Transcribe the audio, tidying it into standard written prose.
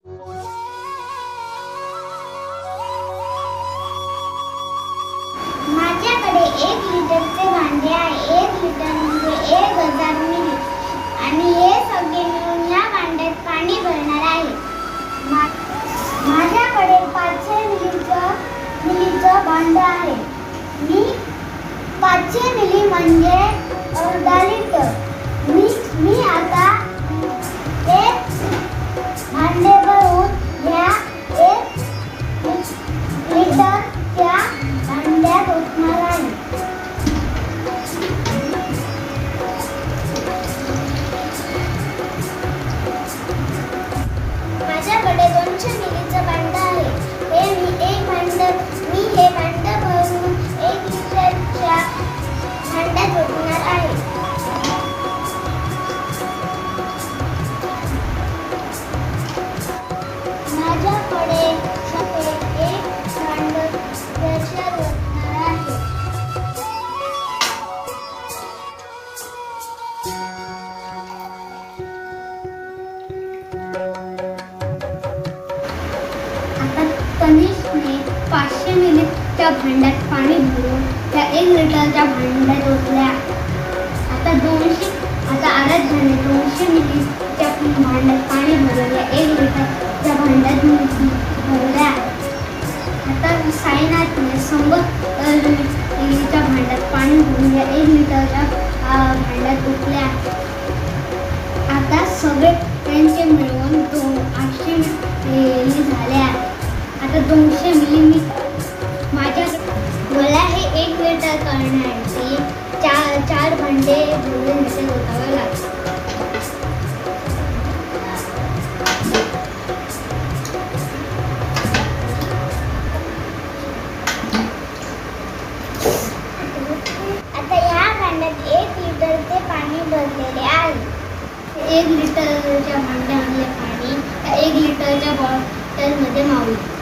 माझ्याकडे 1 लिटरचे भांडे आहे. 1 लिटर म्हणजे 1000 मिली आणि हे सगळे मिळून या भांड्यात पाणी भरणार आहे. माझ्याकडे 500 मिलीचं भांड आहे. मी 500 मिली म्हणजे अर्धा लिटर. मी आता एक भांडे भरून ह्या 1 लिटरच्या भांड्यात ओतणार आहे. माझ्याकडे 200 मिलीचं भांड आहे. मी हे भांड भरून 1 लिटरच्या भांड्यात ओतणार आहे. माझ्याकडे सफेद एक भांड त्याच्यात ओतणार आहे. आता तनिषने 500 मिलीच्या भांड्यात पाणी भरून त्या 1 लिटरच्या भांड्यात ओतल्या. आता आराध्याने 200 मिलीच्या भांड्यात पाणी भरून या 1 लिटरच्या भांड्यात भरल्या. आता साईनाथने 100 मिलीच्या भांड्यात पाणी भरून या 1 लिटरच्या भांड्यात ओतल्या. आता सगळे त्यांचे मिळून 800 मिली झाल्या. आता 200 मिली मला हे 1 लिटर करण्यासाठी 4 भांडे भरून ह्याच्यात ओतावे लागतात. आता या भांड्यात 1 लिटरचे पाणी भरलेले आहे. 1 लिटरच्या भांड्यामधले पाणी 1 लिटरच्या बॉटलमध्ये मावले.